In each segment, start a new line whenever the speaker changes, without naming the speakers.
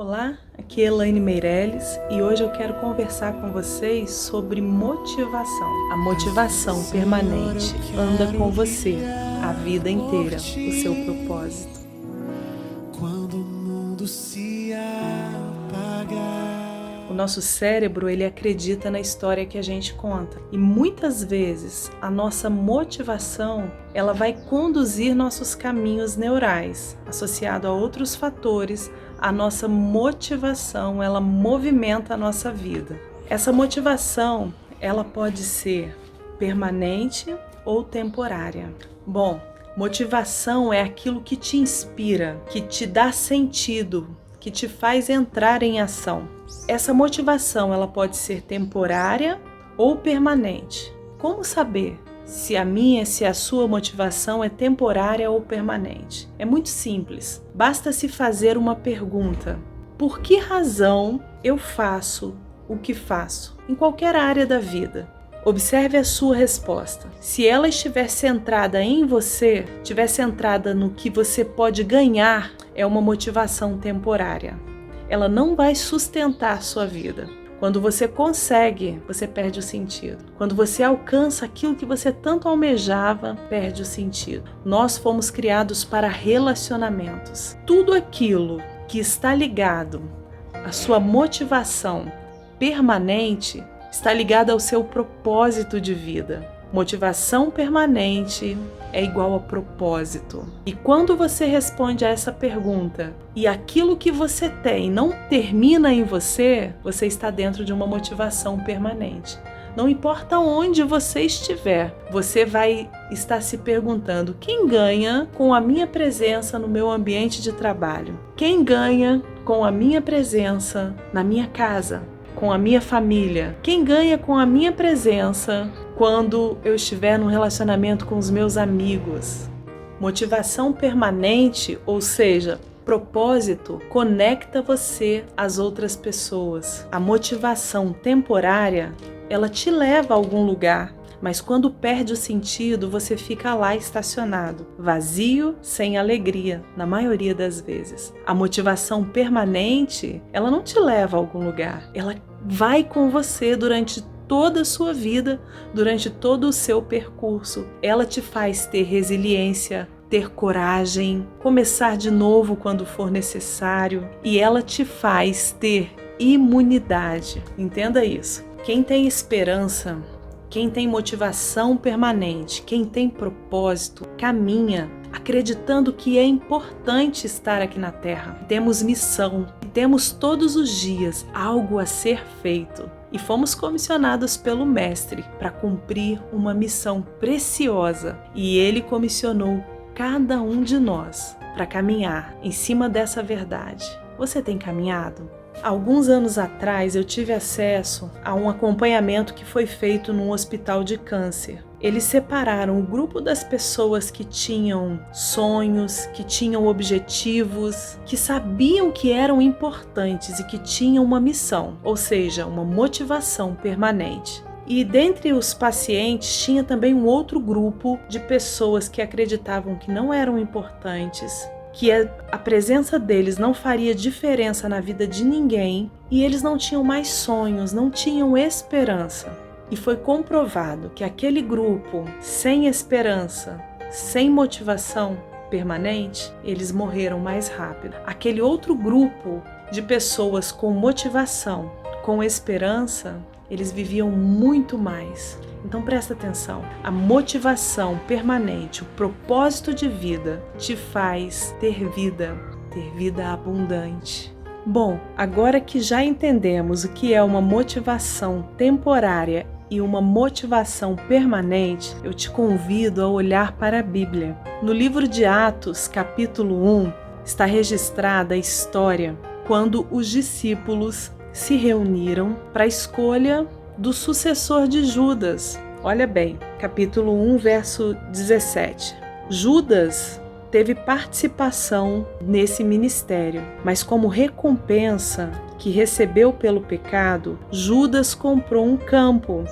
Olá, aqui é Elaine Meirelles e hoje eu quero conversar com vocês sobre motivação. A motivação permanente anda com você a vida inteira, o seu propósito.
Quando o mundo se apagar.
O nosso cérebro, ele acredita na história que a gente conta. E muitas vezes a nossa motivação, ela vai conduzir nossos caminhos neurais, associado a outros fatores. A nossa motivação, ela movimenta a nossa vida. Essa motivação, ela pode ser permanente ou temporária. Bom, motivação é aquilo que te inspira, que te dá sentido, que te faz entrar em ação. Essa motivação, ela pode ser temporária ou permanente. Como saber se a sua motivação é temporária ou permanente? É muito simples. Basta se fazer uma pergunta: por que razão eu faço o que faço? Em qualquer área da vida. Observe a sua resposta. Se ela estiver centrada em você, estiver centrada no que você pode ganhar, é uma motivação temporária. Ela não vai sustentar sua vida. Quando você consegue, você perde o sentido. Quando você alcança aquilo que você tanto almejava, perde o sentido. Nós fomos criados para relacionamentos. Tudo aquilo que está ligado à sua motivação permanente está ligado ao seu propósito de vida. Motivação permanente é igual a propósito. E quando você responde a essa pergunta e aquilo que você tem não termina em você, você está dentro de uma motivação permanente. Não importa onde você estiver, você vai estar se perguntando: quem ganha com a minha presença no meu ambiente de trabalho? Quem ganha com a minha presença na minha casa? Com a minha família? Quem ganha com a minha presença quando eu estiver num relacionamento com os meus amigos? Motivação permanente, ou seja, propósito, conecta você às outras pessoas. A motivação temporária, ela te leva a algum lugar, mas quando perde o sentido, você fica lá estacionado, vazio, sem alegria, na maioria das vezes. A motivação permanente, ela não te leva a algum lugar, ela vai com você durante toda a sua vida, durante todo o seu percurso. Ela te faz ter resiliência, ter coragem, começar de novo quando for necessário, e ela te faz ter imunidade. Entenda isso. Quem tem esperança, quem tem motivação permanente, quem tem propósito, caminha acreditando que é importante estar aqui na Terra. Temos missão e temos todos os dias algo a ser feito. E fomos comissionados pelo Mestre para cumprir uma missão preciosa. E Ele comissionou cada um de nós para caminhar em cima dessa verdade. Você tem caminhado? Alguns anos atrás eu tive acesso a um acompanhamento que foi feito num hospital de câncer. Eles separaram o grupo das pessoas que tinham sonhos, que tinham objetivos, que sabiam que eram importantes e que tinham uma missão, ou seja, uma motivação permanente. E dentre os pacientes tinha também um outro grupo de pessoas que acreditavam que não eram importantes, que a presença deles não faria diferença na vida de ninguém, e eles não tinham mais sonhos, não tinham esperança. E foi comprovado que aquele grupo sem esperança, sem motivação permanente, eles morreram mais rápido. Aquele outro grupo de pessoas com motivação, com esperança, eles viviam muito mais. Então presta atenção, a motivação permanente, o propósito de vida te faz ter vida abundante. Bom, agora que já entendemos o que é uma motivação temporária e uma motivação permanente, eu te convido a olhar para a Bíblia. No livro de Atos, capítulo 1, está registrada a história quando os discípulos se reuniram para a escolha do sucessor de Judas. Olha bem, capítulo 1, verso 17. Judas teve participação nesse ministério, mas como recompensa que recebeu pelo pecado, Judas comprou um campo,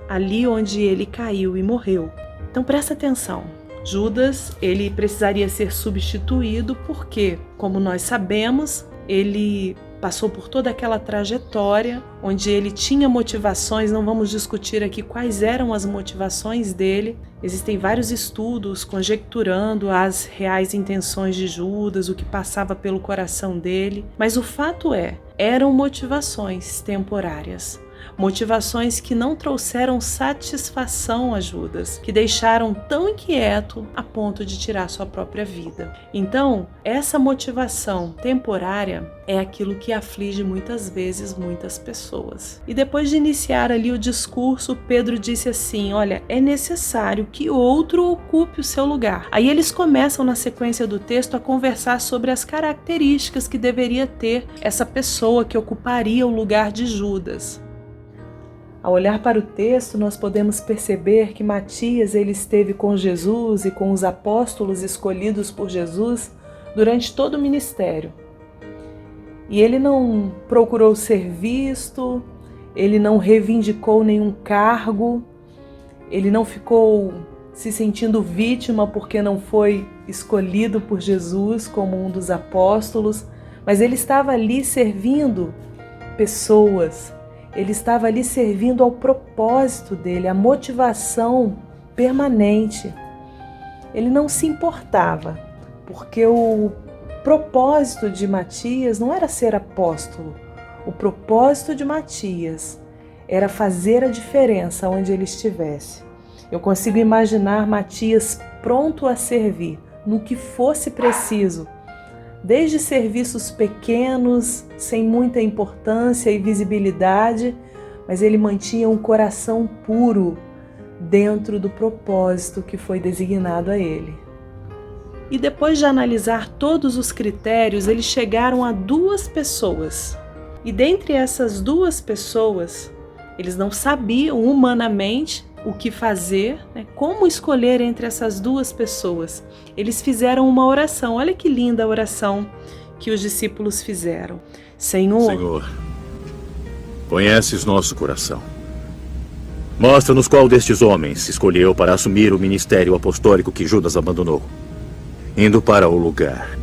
ali onde ele caiu e morreu. Então presta atenção. Judas, ele precisaria ser substituído porque, como nós sabemos, ele passou por toda aquela trajetória onde ele tinha motivações. Não vamos discutir aqui quais eram as motivações dele. Existem vários estudos conjecturando as reais intenções de Judas, o que passava pelo coração dele, mas o fato eram motivações temporárias. Motivações que não trouxeram satisfação a Judas, que deixaram tão inquieto a ponto de tirar sua própria vida. Então, essa motivação temporária é aquilo que aflige muitas vezes muitas pessoas. E depois de iniciar ali o discurso, Pedro disse assim: olha, é necessário que outro ocupe o seu lugar. Aí eles começam na sequência do texto a conversar sobre as características que deveria ter essa pessoa que ocuparia o lugar de Judas. Ao olhar para o texto, nós podemos perceber que Matias ele esteve com Jesus e com os apóstolos escolhidos por Jesus durante todo o ministério. E ele não procurou ser visto, ele não reivindicou nenhum cargo, ele não ficou se sentindo vítima porque não foi escolhido por Jesus como um dos apóstolos, mas ele estava ali servindo pessoas. Ele estava ali servindo ao propósito dele, à motivação permanente. Ele não se importava, porque o propósito de Matias não era ser apóstolo. O propósito de Matias era fazer a diferença onde ele estivesse. Eu consigo imaginar Matias pronto a servir no que fosse preciso, desde serviços pequenos, sem muita importância e visibilidade, mas ele mantinha um coração puro dentro do propósito que foi designado a ele. E depois de analisar todos os critérios, eles chegaram a 2 pessoas. E dentre essas 2 pessoas, eles não sabiam humanamente o que fazer, como escolher entre essas 2 pessoas. Eles fizeram uma oração. Olha que linda a oração que os discípulos fizeram. Senhor,
conheces nosso coração. Mostra-nos qual destes homens escolheu para assumir o ministério apostólico que Judas abandonou, indo para o lugar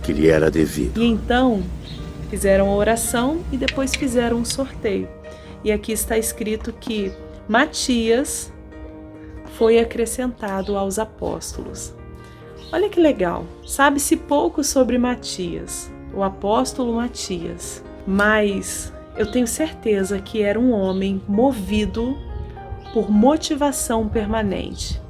que lhe era devido.
E então fizeram a oração e depois fizeram um sorteio. E aqui está escrito que Matias foi acrescentado aos apóstolos. Olha que legal, sabe-se pouco sobre Matias, o apóstolo Matias, mas eu tenho certeza que era um homem movido por motivação permanente.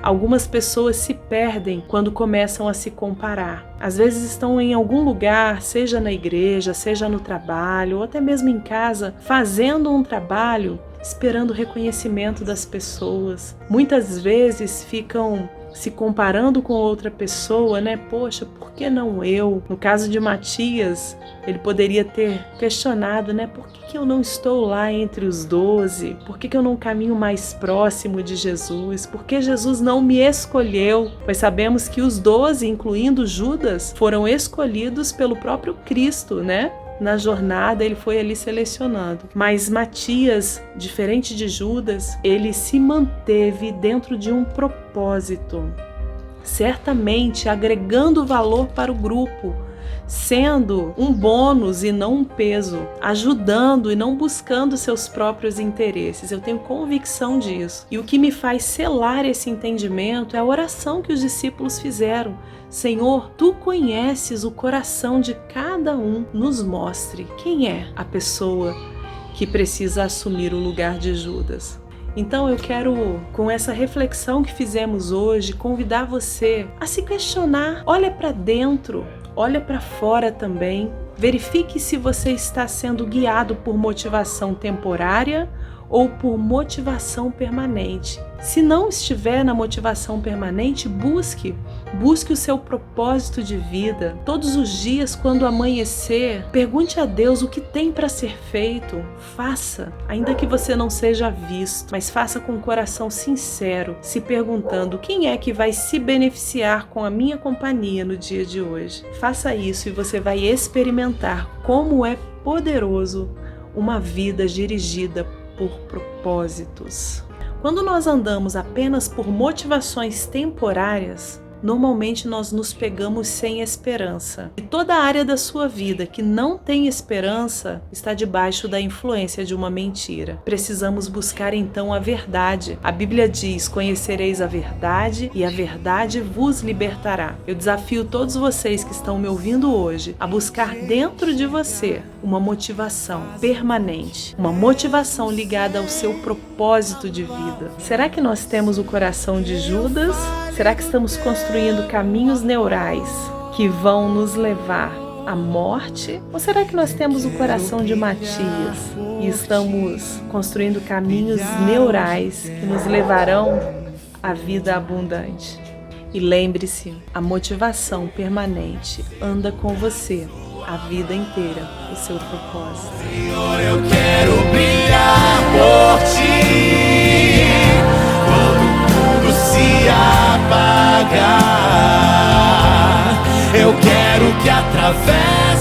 Algumas pessoas se perdem quando começam a se comparar. Às vezes estão em algum lugar, seja na igreja, seja no trabalho, ou até mesmo em casa, fazendo um trabalho, esperando o reconhecimento das pessoas. Muitas vezes ficam se comparando com outra pessoa, Poxa, por que não eu? No caso de Matias, ele poderia ter questionado, Por que eu não estou lá entre os 12? Por que eu não caminho mais próximo de Jesus? Por que Jesus não me escolheu? Pois sabemos que os 12, incluindo Judas, foram escolhidos pelo próprio Cristo, Na jornada ele foi ali selecionando. Mas Matias, diferente de Judas, ele se manteve dentro de um propósito, certamente agregando valor para o grupo, sendo um bônus e não um peso, ajudando e não buscando seus próprios interesses. Eu tenho convicção disso. E o que me faz selar esse entendimento é a oração que os discípulos fizeram. Senhor, Tu conheces o coração de cada um, nos mostre quem é a pessoa que precisa assumir o lugar de Judas. Então eu quero, com essa reflexão que fizemos hoje, convidar você a se questionar. Olha para dentro, olha para fora também. Verifique se você está sendo guiado por motivação temporária ou por motivação permanente. Se não estiver na motivação permanente, busque o seu propósito de vida. Todos os dias, quando amanhecer, pergunte a Deus o que tem para ser feito. Faça, ainda que você não seja visto, mas faça com o coração sincero, se perguntando: quem é que vai se beneficiar com a minha companhia no dia de hoje? Faça isso e você vai experimentar como é poderoso uma vida dirigida por propósitos. Quando nós andamos apenas por motivações temporárias, normalmente nós nos pegamos sem esperança. E toda a área da sua vida que não tem esperança está debaixo da influência de uma mentira. Precisamos buscar então a verdade. A Bíblia diz: conhecereis a verdade e a verdade vos libertará. Eu desafio todos vocês que estão me ouvindo hoje a buscar dentro de você uma motivação permanente, uma motivação ligada ao seu propósito de vida. Será que nós temos o coração de Judas? Será que estamos construindo caminhos neurais que vão nos levar à morte? Ou será que nós temos o coração de Matias e estamos construindo caminhos neurais que nos levarão à vida abundante? E lembre-se, a motivação permanente anda com você a vida inteira, o seu propósito.
Senhor, eu quero brilhar por ti quando o mundo se apagar. Eu quero que através